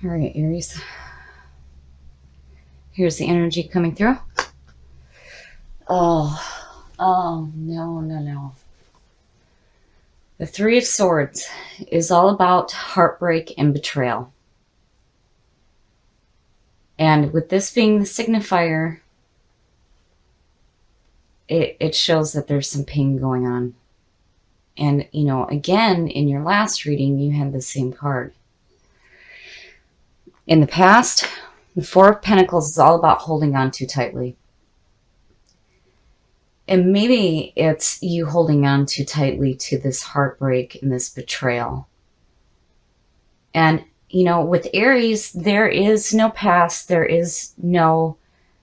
All right, Aries. Here's the energy coming through. Oh, no. The Three of Swords is all about heartbreak and betrayal. And with this being the signifier, it shows that there's some pain going on. And, you know, again, in your last reading, you had the same card. In the past, the Four of Pentacles is all about holding on too tightly. And maybe it's you holding on too tightly to this heartbreak and this betrayal. And, you know, with Aries, there is no past. There is no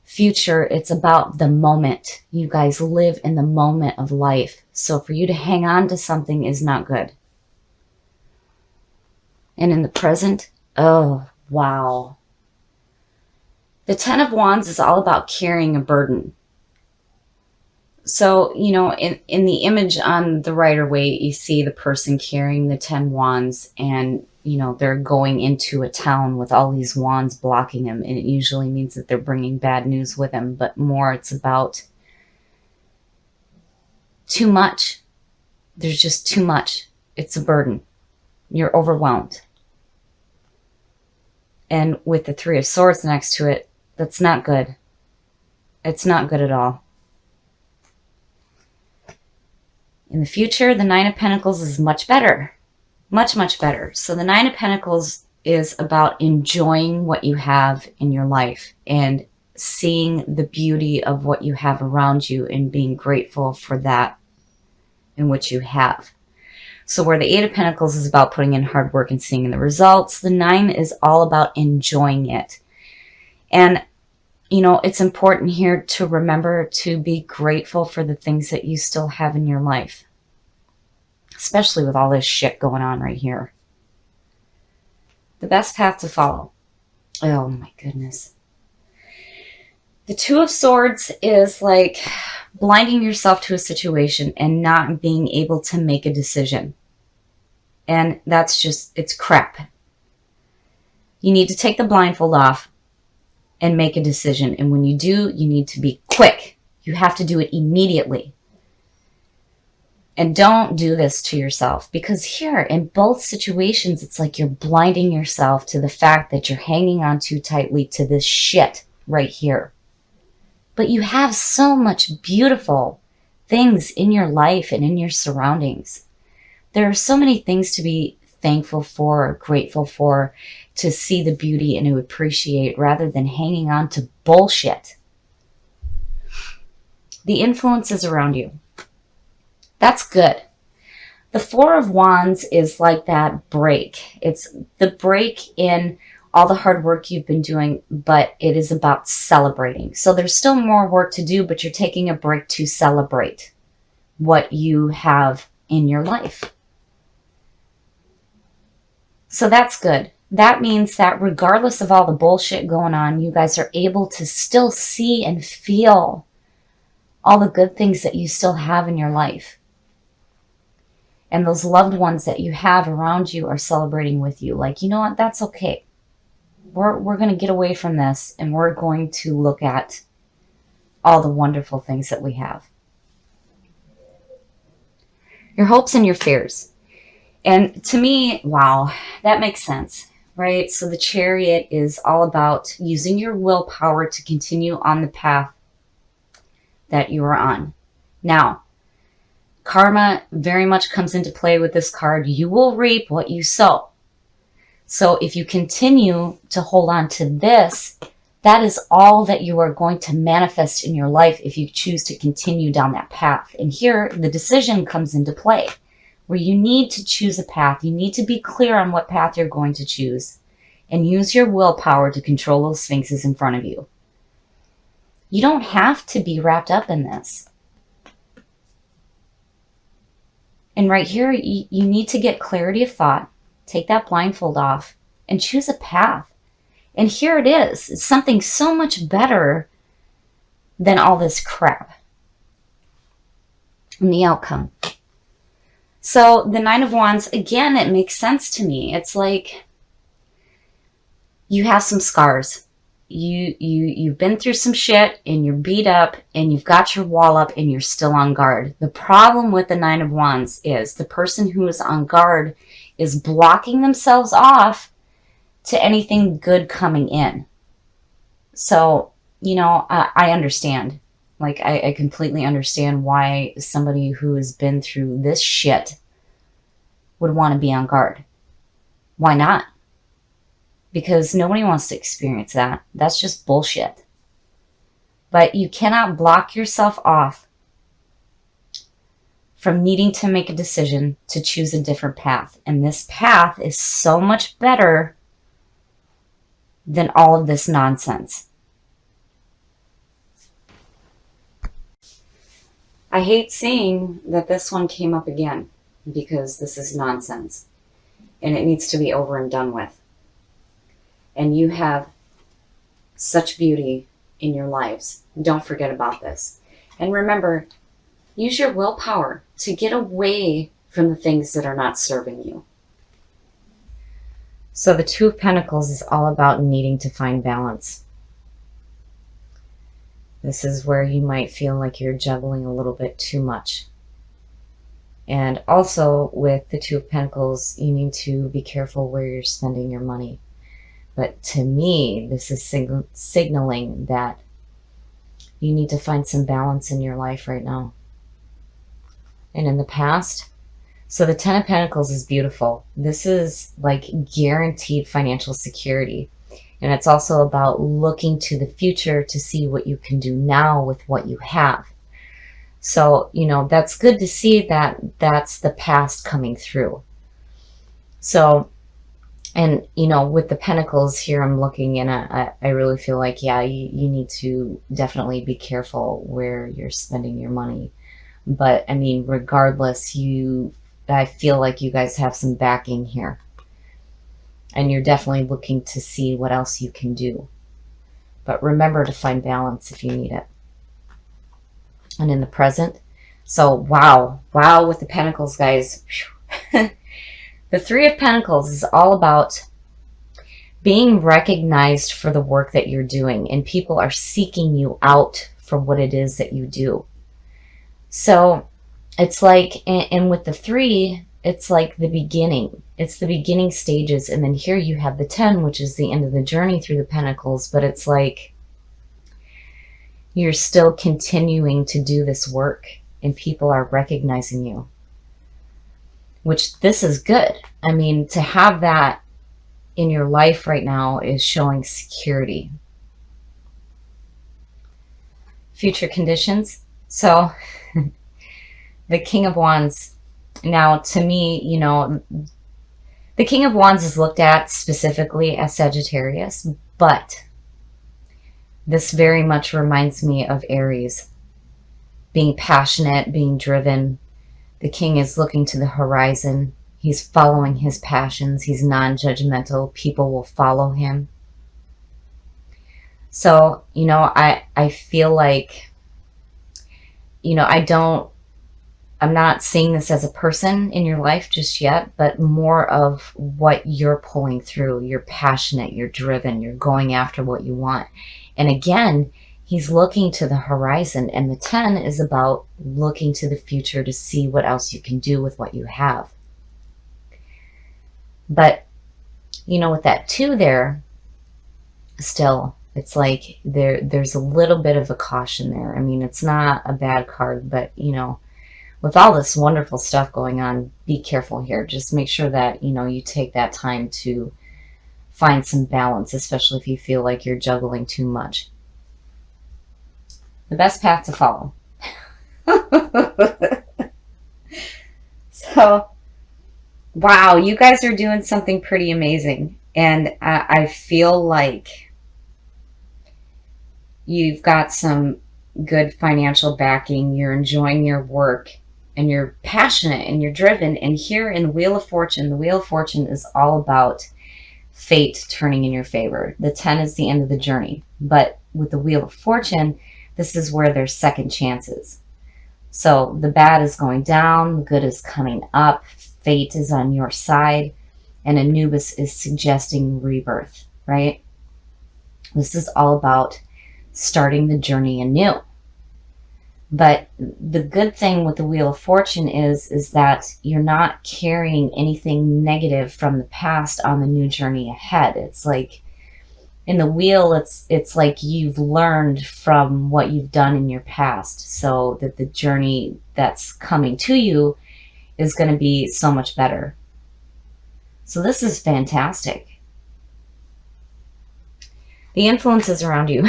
future. It's about the moment. You guys live in the moment of life. So for you to hang on to something is not good. And in the present, oh, wow. The Ten of Wands is all about carrying a burden. So, you know, in the image on the Rider-Waite, you see the person carrying the 10 wands and, you know, they're going into a town with all these wands blocking them. And it usually means that they're bringing bad news with them. But more, it's about too much. There's just too much. It's a burden. You're overwhelmed. And with the Three of Swords next to it, that's not good. It's not good at all. In the future, the Nine of Pentacles is much better. Much, much better. So the Nine of Pentacles is about enjoying what you have in your life and seeing the beauty of what you have around you and being grateful for that in which you have. So where the Eight of Pentacles is about putting in hard work and seeing the results, the Nine is all about enjoying it. And, you know, it's important here to remember to be grateful for the things that you still have in your life. Especially with all this shit going on right here. The best path to follow. Oh my goodness. The Two of Swords is like blinding yourself to a situation and not being able to make a decision. And that's just, it's crap. You need to take the blindfold off and make a decision. And when you do, you need to be quick. You have to do it immediately. And don't do this to yourself, because here in both situations, it's like you're blinding yourself to the fact that you're hanging on too tightly to this shit right here. But you have so much beautiful things in your life and in your surroundings. There are so many things to be thankful for, grateful for, to see the beauty and to appreciate rather than hanging on to bullshit. The influences around you. That's good. The Four of Wands is like that break. It's the break in all the hard work you've been doing, but it is about celebrating. So there's still more work to do, but you're taking a break to celebrate what you have in your life. So that's good. That means that regardless of all the bullshit going on, you guys are able to still see and feel all the good things that you still have in your life. And those loved ones that you have around you are celebrating with you. Like, you know what? That's okay. We're going to get away from this and we're going to look at all the wonderful things that we have. Your hopes and your fears. And to me, wow, that makes sense, right? So the Chariot is all about using your willpower to continue on the path that you are on. Now, karma very much comes into play with this card. You will reap what you sow. So if you continue to hold on to this, that is all that you are going to manifest in your life if you choose to continue down that path. And here, the decision comes into play, where you need to choose a path. You need to be clear on what path you're going to choose and use your willpower to control those sphinxes in front of you. You don't have to be wrapped up in this. And right here, you need to get clarity of thought, take that blindfold off, and choose a path. And here it is. It's something so much better than all this crap. And the outcome. So the Nine of Wands, again, it makes sense to me. It's like you have some scars. You've been through some shit and you're beat up and you've got your wall up and you're still on guard. The problem with the Nine of Wands is the person who is on guard is blocking themselves off to anything good coming in. So, I understand. Like, I completely understand why somebody who has been through this shit would want to be on guard. Why not? Because nobody wants to experience that. That's just bullshit. But you cannot block yourself off from needing to make a decision to choose a different path. And this path is so much better than all of this nonsense. I hate seeing that this one came up again because this is nonsense and it needs to be over and done with. And you have such beauty in your lives. Don't forget about this. And remember, use your willpower to get away from the things that are not serving you. So the Two of Pentacles is all about needing to find balance. This is where you might feel like you're juggling a little bit too much. And also with the Two of Pentacles, you need to be careful where you're spending your money. But to me, this is signaling that you need to find some balance in your life right now. And in the past, so the Ten of Pentacles is beautiful. This is like guaranteed financial security. And it's also about looking to the future to see what you can do now with what you have. So, that's good to see that that's the past coming through. So, and, with the Pentacles here, I'm looking and I really feel like, yeah, you need to definitely be careful where you're spending your money. But, I mean, regardless, I feel like you guys have some backing here. And you're definitely looking to see what else you can do. But remember to find balance if you need it. And in the present, so wow with the Pentacles, guys. The Three of Pentacles is all about being recognized for the work that you're doing, and people are seeking you out for what it is that you do. So it's like, and with the Three, it's like the beginning. It's the beginning stages. And then here you have the 10, which is the end of the journey through the Pentacles. But it's like you're still continuing to do this work and people are recognizing you. Which this is good. I mean, to have that in your life right now is showing security. Future conditions. So the King of Wands. Now, to me, the King of Wands is looked at specifically as Sagittarius, but this very much reminds me of Aries. Being passionate, being driven. The King is looking to the horizon. He's following his passions. He's non-judgmental. People will follow him. So, I feel like, I'm not seeing this as a person in your life just yet, but more of what you're pulling through. You're passionate, you're driven, you're going after what you want. And again, he's looking to the horizon, and the 10 is about looking to the future to see what else you can do with what you have. But, with that 2 there, still, it's like there's a little bit of a caution there. I mean, it's not a bad card, but, with all this wonderful stuff going on, be careful here. Just make sure that, you take that time to find some balance, especially if you feel like you're juggling too much. The best path to follow. So, wow, you guys are doing something pretty amazing. And I feel like you've got some good financial backing. You're enjoying your work. And you're passionate and you're driven. And here in the Wheel of Fortune is all about fate turning in your favor. The 10 is the end of the journey. But with the Wheel of Fortune, this is where there's second chances. So the bad is going down, the good is coming up, fate is on your side, and Anubis is suggesting rebirth. right? This is all about starting the journey anew. But the good thing with the Wheel of Fortune is that you're not carrying anything negative from the past on the new journey ahead. It's like in the wheel, it's like you've learned from what you've done in your past, so that the journey that's coming to you is going to be so much better. So this is fantastic. The influences around you.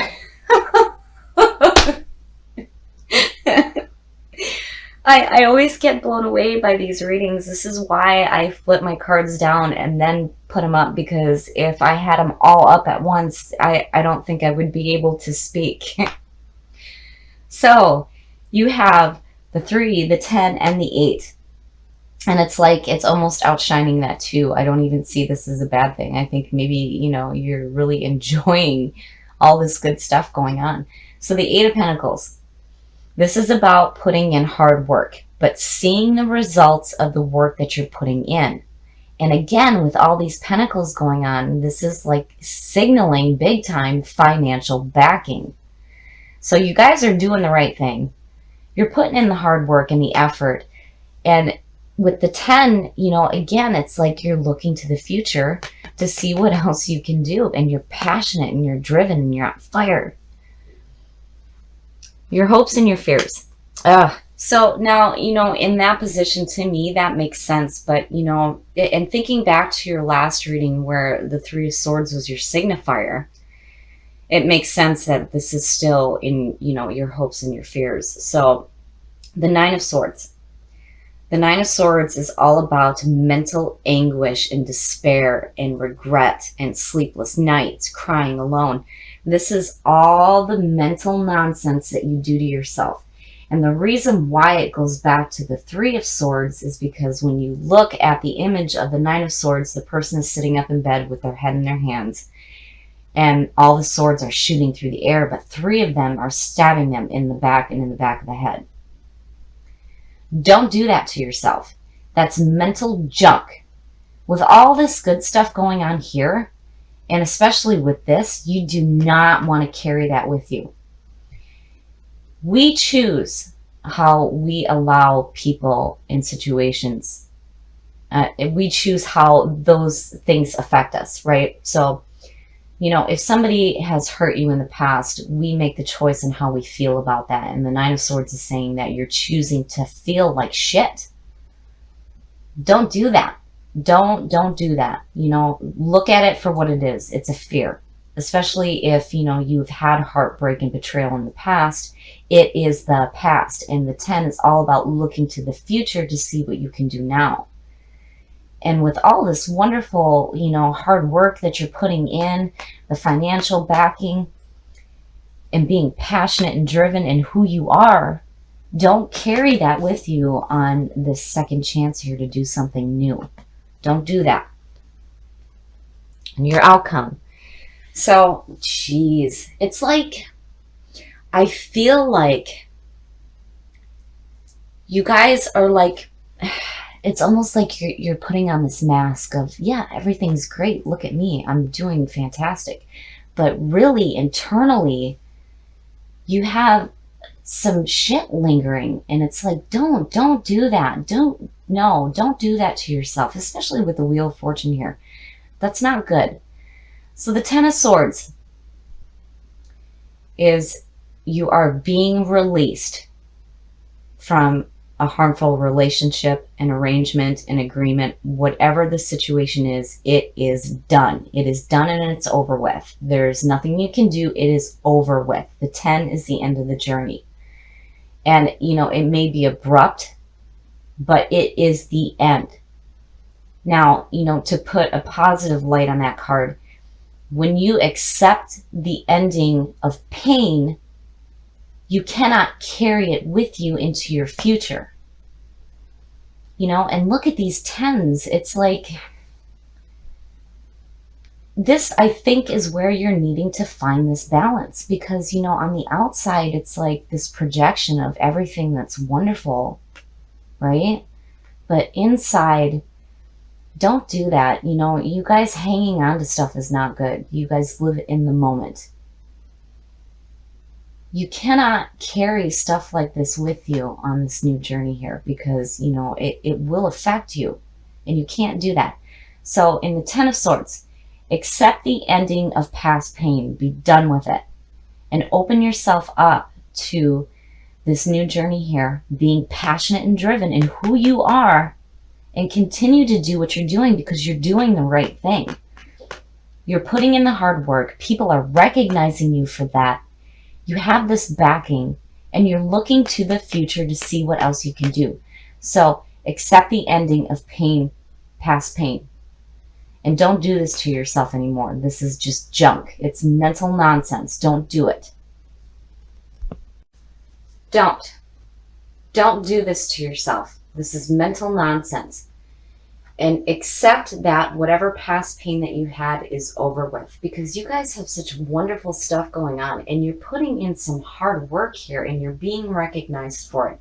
I always get blown away by these readings. This is why I flip my cards down and then put them up, because if I had them all up at once, I don't think I would be able to speak. So you have the 3, the 10, and the 8. And it's like it's almost outshining that 2. I don't even see this as a bad thing. I think maybe, you're really enjoying all this good stuff going on. So the 8 of Pentacles. This is about putting in hard work, but seeing the results of the work that you're putting in. And again, with all these pentacles going on, this is like signaling big time financial backing. So you guys are doing the right thing. You're putting in the hard work and the effort. And with the 10, again, it's like you're looking to the future to see what else you can do. And you're passionate and you're driven and you're on fire. Your hopes and your fears. So now, in that position, to me, that makes sense. But, and thinking back to your last reading where the 3 of Swords was your signifier, it makes sense that this is still in, your hopes and your fears. So the 9 of Swords. The 9 of Swords is all about mental anguish and despair and regret and sleepless nights, crying alone. This is all the mental nonsense that you do to yourself. And the reason why it goes back to the 3 of Swords is because when you look at the image of the 9 of Swords, the person is sitting up in bed with their head in their hands. And all the swords are shooting through the air, but 3 of them are stabbing them in the back and in the back of the head. Don't do that to yourself. That's mental junk. With all this good stuff going on here, and especially with this, you do not want to carry that with you. We choose how we allow people in situations. We choose how those things affect us, right? So, if somebody has hurt you in the past, we make the choice in how we feel about that. And the 9 of Swords is saying that you're choosing to feel like shit. Don't do that. Don't do that. Look at it for what it is. It's a fear. Especially if, you've had heartbreak and betrayal in the past. It is the past. And the 10 is all about looking to the future to see what you can do now. And with all this wonderful, hard work that you're putting in, the financial backing, and being passionate and driven in who you are, don't carry that with you on this second chance here to do something new. Don't do that. And your outcome. So, geez, it's like, I feel like you guys are like, it's almost like you're putting on this mask of, yeah, everything's great. Look at me. I'm doing fantastic. But really, internally, you have some shit lingering. And it's like, don't do that. Don't do that to yourself, especially with the Wheel of Fortune here. That's not good. So the 10 of Swords is you are being released from a harmful relationship, an arrangement, an agreement, whatever the situation is, it is done. It is done and it's over with. There's nothing you can do. It is over with. The 10 is the end of the journey. And, it may be abrupt, but it is the end. Now, to put a positive light on that card, when you accept the ending of pain, you cannot carry it with you into your future. And look at these 10s. It's like, this, I think, is where you're needing to find this balance. Because, on the outside, it's like this projection of everything that's wonderful, right? But inside, Don't do that. You know, you guys hanging on to stuff is not good. You guys live in the moment. You cannot carry stuff like this with you on this new journey here, because, you know, it will affect you, and you can't do that. So in the Ten of Swords, accept the ending of past pain. Be done with it. And open yourself up to this new journey here, being passionate and driven in who you are, and continue to do what you're doing, because you're doing the right thing. You're putting in the hard work. People are recognizing you for that. You have this backing, and you're looking to the future to see what else you can do. So accept the ending of pain, past pain. And don't do this to yourself anymore. This is just junk. It's mental nonsense. Don't do it. Don't. Don't do this to yourself. This is mental nonsense. And accept that whatever past pain that you had is over with, because you guys have such wonderful stuff going on, and you're putting in some hard work here, and you're being recognized for it.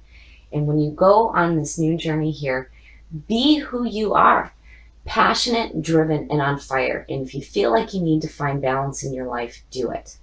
And when you go on this new journey here, be who you are, passionate, driven, and on fire. And if you feel like you need to find balance in your life, do it.